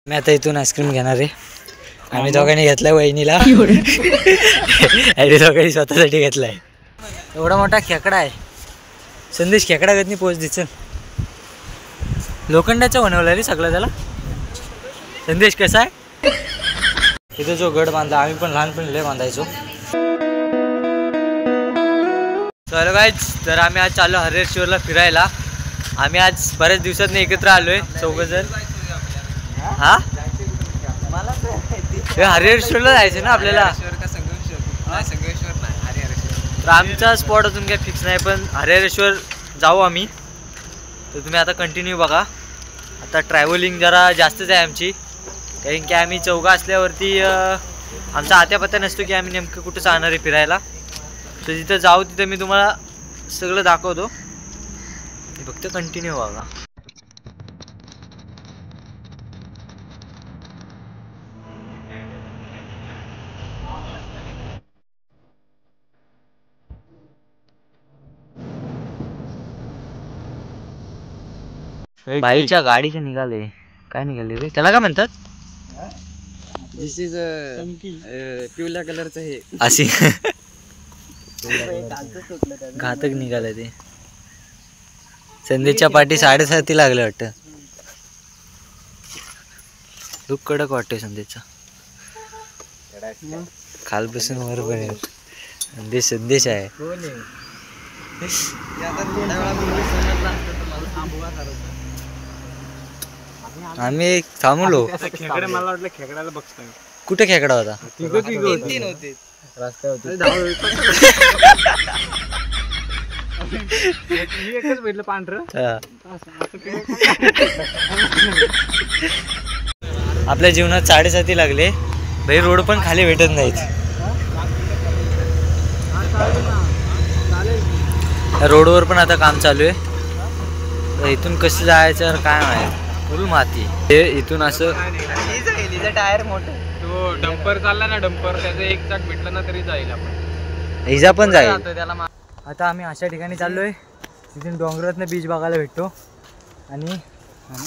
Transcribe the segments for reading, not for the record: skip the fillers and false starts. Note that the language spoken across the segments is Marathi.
मी आता इथून आईस्क्रीम घेणार आहे. आम्ही दोघांनी घेतलाय वहिनीला आणि दोघांनी स्वतःसाठी घेतलाय. एवढा मोठा खेकडा आहे. संदेश खेकडा घेत नाही पोच दिसल. लोखंडाचा बनवला रे सगळं त्याला. संदेश कसा आहे. तिथे जो गड बांधला आम्ही पण लहानपणी लय बांधायचो. चलो गाईज, तर आम्ही आज चाललो हरिहरेश्वरला फिरायला. आम्ही आज बऱ्याच दिवसांनी एकत्र आलोय चौघजण. हा हरिहरेश्वरला जायचं ना आपल्याला. तर आमचा स्पॉट अजून काही फिक्स नाही, पण हरिहरेश्वर जाऊ आम्ही. तर तुम्ही आता कंटिन्यू बघा. आता ट्रॅव्हलिंग जरा जास्तच आहे आमची, कारण की आम्ही चौघा असल्यावरती आमचा आत्यापत्ता नसतो की आम्ही नेमकं कुठं जाणार आहे फिरायला. तर जिथं जाऊ तिथं मी तुम्हाला सगळं दाखवतो. फक्त कंटिन्यू बघा. बाईच्या गाडीचे निघाले. काय निघाले रे, त्याला काय म्हणतात. दिस इज पिवळ्या कलरचं हे अशी घातक निघालं ते. संदेशच्या पाठी 7:30 लागले वाटतं. दुःख कडक वाटतंय संदेशचा. खाल बसून वर बघ. संदेश आहे. आम्ही थांबलो. खेकडे मला वाटलं खेकड्याला बघतोय. कुठे खेकडा होता. तीन होते रस्त्यावरती. एकच भेटलं पांढरं. आपल्या जीवनात 7:30 लागले भाई. रोड पण खाली भेटत नाहीत. रोडवर पण आता काम चालू आहे. इथून कसं जायचं काय माहिती. फुल माती. हे इथून असं टायर मोठं. तो डंपर चालला ना, डंपर त्याचं एक चाक भेटलं ना तरी जाईल आपण. इजा पण जाईल त्याला. आता आम्ही अशा ठिकाणी चाललोय तिथून डोंगरातनं बीच बघायला भेटतो. आणि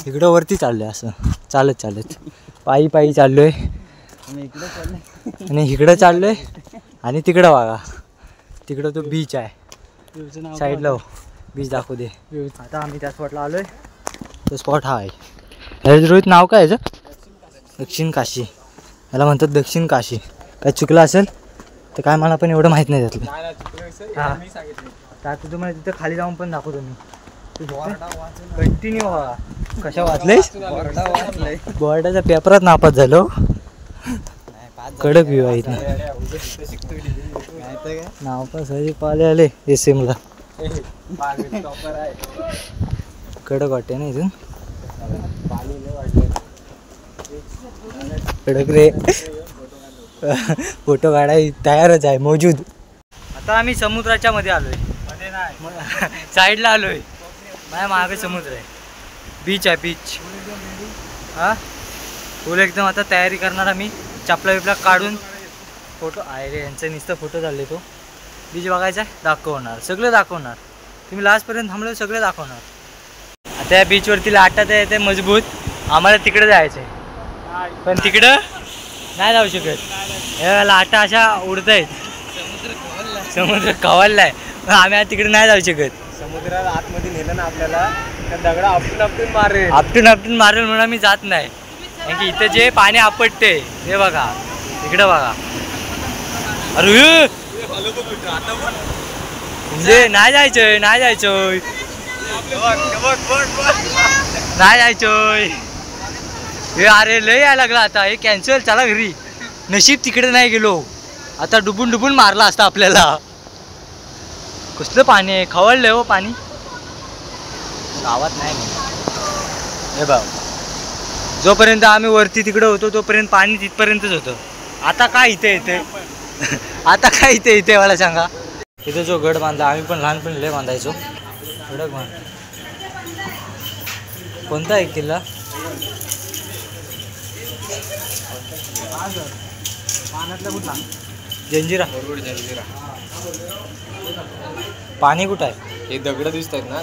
इकडं वरती चाललोय असं चालत चालत पायी पायी चाललोय. आणि इकडं चाललोय आणि तिकडं बघा. तिकडं तो बीच आहे साईडला. बीच दाखवू दे. आता आम्ही त्या स्पॉटला आलोय. तो स्पॉट हा आहे. रोहित नाव काय याचं. दक्षिण काशी. याला म्हणतात दक्षिण काशी. काय चुकलं असेल तर काय मला पण एवढं माहीत नाही त्यातलं. हां, तर आता तुम्हाला तिथं खाली जाऊन पण दाखवतो मी. कंटिन्यू बघा. कशा वाचलेस. बोर्डाच्या पेपरात नापास झालो. कडक व्ह्यू आहे इथं. नापास आले एसएमला. कडक वाटते ना इथून. कडक रे. फोटो काढाय तयारच आहे मौजूद. आता आम्ही समुद्राच्या मध्ये आलोय. साईडला आलोय. माझ्या मागे समुद्र आहे. बीच आहे बीच. हा फुल एकदम. आता तयारी करणार आम्ही. चपला बिपला काढून फोटो आहे रे. यांचा नुसतं फोटो चालले. तो बीच बघायचा आहे. दाखवणार सगळं दाखवणार. तुम्ही लास्टपर्यंत थांबलं सगळं दाखवणार. आता या बीचवरती लाटा येते मजबूत. आम्हाला तिकडे जायचं आहे, पण तिकडं नाही जाऊ शकत. या लाटा अशा उडत आहेत. समुद्र खवळलाय. आम्ही तिकडे नाही जाऊ शकत. समुद्राला आतमध्ये नेलं ना आपल्याला तर दगडा आपटून आपटून मारेल. आपटून मारेल म्हणून आम्ही जात नाही. कारण की इथं जे पाणी आपटते हे बघा. इकडं बघा. अरे नाही जायचंय नाही जायचंय नाही जायचंय. हे अरे लय यायला लागला आता. हे कॅन्सल. चला घरी. नशीब तिकडे नाही गेलो. आता डुबून डुबून मारला असता आपल्याला. कसलं पाणी आहे. खवळलंय हो पाणी. गावात नाही हे बघ. जोपर्यंत आम्ही वरती तिकडे होतो तोपर्यंत पाणी तिथपर्यंतच होतं. आता काय इथे येते. आता काय इथे येते मला सांगा. इथं जो गड बांधला आम्ही पण लहानपणी लय बांधायचो. कडक बांध. कोणता आहे किल्ला. पाण्यातला कुठला. जंजिरा. पाणी कुठं आहे. हे दगड दिसत आहेत ना.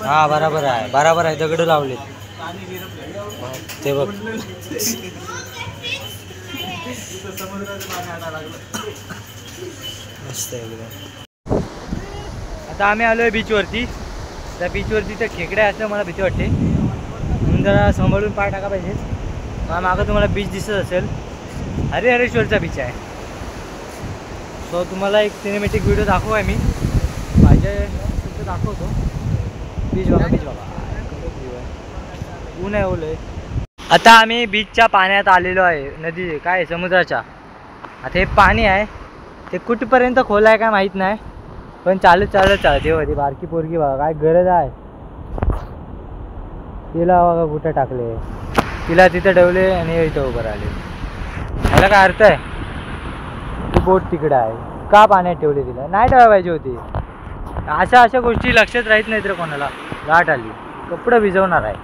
हा बरोबर आहे बरोबर आहे. दगड लावले. ते बघ मस्त आहे एकदम. आता आम्ही आलो आहे बीचवरती. त्या बीचवरती तर खेकड्या असल्या मला भीती वाटते, म्हणून जरा सांभाळून पाय टाका पाहिजे. मला मागं तुम्हाला बीच दिसत असेल, हरिहरेश्वरचा बीच आहे. सो तुम्हाला एक सिनेमॅटिक व्हिडिओ दाखवू आहे मी, पाहिजे तर दाखवतो. बीच बघा, बीच बघा, ऊन आहे, ओलं आहे. आता आम्ही बीचच्या पाण्यात आलेलो आहे, नदी काय समुद्राच्या. आता हे पाणी आहे ते कुठपर्यंत खोल आहे काय माहीत नाही, पण चालत चालते होती. बारकी पोरगी बघा काय गरज आहे, तिला बघा कुठं टाकले, तिला तिथं ठेवले आणि इथं उभं राहिले. याला काय अर्थ आहे? ती बोट तिकडं आहे, का पाण्यात ठेवली? तिला नाही ठेवायला पाहिजे होती. अशा गोष्टी लक्षात राहत नाहीत रे कोणाला. लाट आली, कपडे भिजवणार आहे.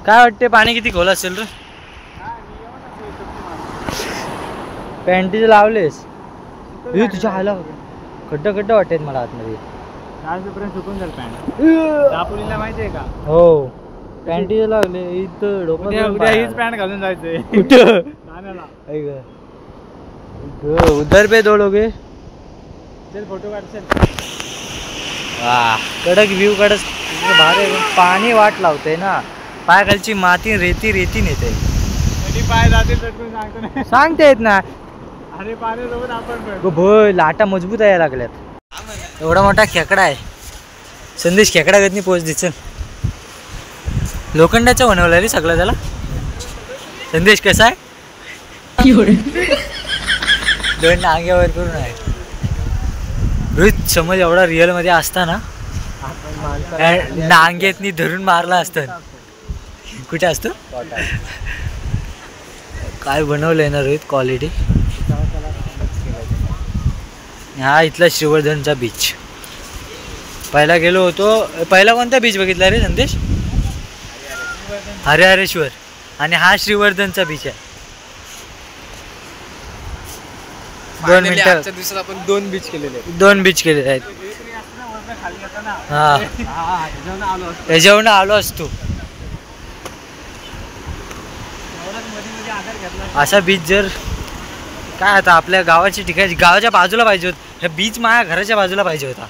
काय वाटते पाणी किती खोल असेल रे? पॅन्टीज लावलेस तुझ्या आला खड्ड वाटत मला आतमध्ये. सुकून जाईल पॅन्ट. दापोलीला माहिती आहे का? हो, पॅन्टीज लावले इथं. डोकं हीच पॅन्ट घालून जायचंय कुठं? उधर पे दो लोगे. चल फोटो काढ. वाह, कडक व्ह्यू, कडक भारी. पाणी वाट लावते ना, पाय खालची माती रेती नेते. पाय जाते सांगता येत ना. अरे पाण्यासोबत आपण भय लाटा मजबूत यायला लागल्यात. एवढा मोठा खेकडा आहे. संदेश खेकडा गतनी पोच दिस. लोखंडाचं बनवलं रे सगळं त्याला. संदेश कसा आहे? दोन नांग्यावर करून आहे. रोहित समज एवढा रिअल मध्ये असताना नांग्यातनी धरून मारला असतं. कुठे असतो? काय बनवलंय ना रोहित, क्वालिटी. हा इथला श्रीवर्धनचा बीच. पहिला गेलो होतो. पहिला कोणता बीच बघितला रे संदेश? हरिहरेश्वर. आणि हा श्रीवर्धनचा बीच आहे. 2 मिनिटाच्या दिवसात आपण 2 बीच केलेले आहेत. हा, त्याच्यावरून आलो असतो. असा बीच जर काय आता आपल्या गावाची ठिकाणी गावाच्या बाजूला पाहिजे होत. हे बीच माझ्या घराच्या बाजूला पाहिजे होता,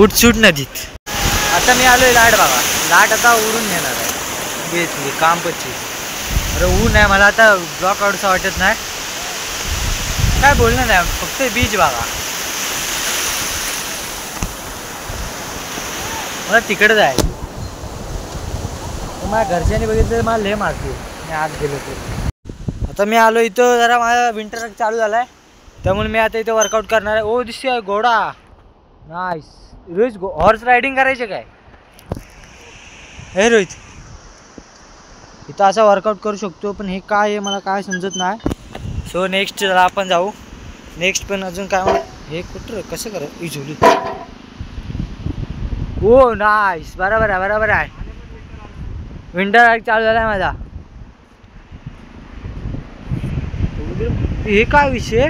उठसूट नदीत. आता मी आलोय लाट बघा. लाट आता उडून नेणार आहे बीचली काम पच्ची. अरे ऊन आहे, मला आता ब्लॉक काढूसा वाटत नाही. काय बोलणं नाही, फक्त बीच बघा. मला तिकडे जायचं. माझ्या घरच्यांनी बघितलं तर मला लय मारते मी आत गेलो तर. आता मी आलो इथं, जरा माझा विंटर चालू झाला आहे, त्यामुळे मी आता इथं वर्कआउट करणार आहे. ओ दिसतोय घोडा, नाईस. रोहित हॉर्स रायडिंग करायचे काय? हे रोहित इथं असा वर्कआउट करू शकतो, पण हे काय आहे मला काय समजत नाही. सो नेक्स्ट जरा आपण जाऊ. नेक्स्ट पण अजून काय हे कुठं कसं करा इझोली. ओ नाईस, बरोबर आहे. विंटर राईड चालू झाला आहे माझा. हे काय विषय?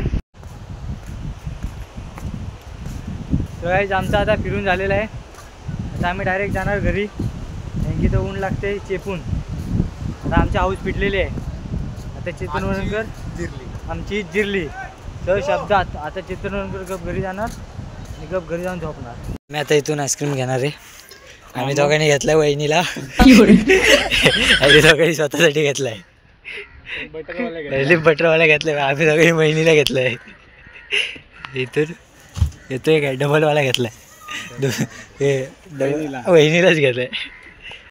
आमचा आता फिरून झालेला आहे. आता आम्ही डायरेक्ट जाणार घरी, कारण की तर ऊन लागते चेपून. आता आमची हाऊस पिटलेली आहे. आता चित्रवणकर आमची जिरली तर शब्दात. आता चित्रवणकर गप घरी जाणार आणि गप घरी जाऊन झोपणार. मी आता इथून आईस्क्रीम घेणार आहे. आम्ही दोघांनी घेतलाय वहिनीला. आम्ही दोघांनी स्वतःसाठी घेतलाय. बटरवाला घेतलाय. आम्ही दोघांनी वहिनीला घेतलाय. इथून येतोय काय डबलवाला घेतलाय. वहिनीलाच घेतलाय.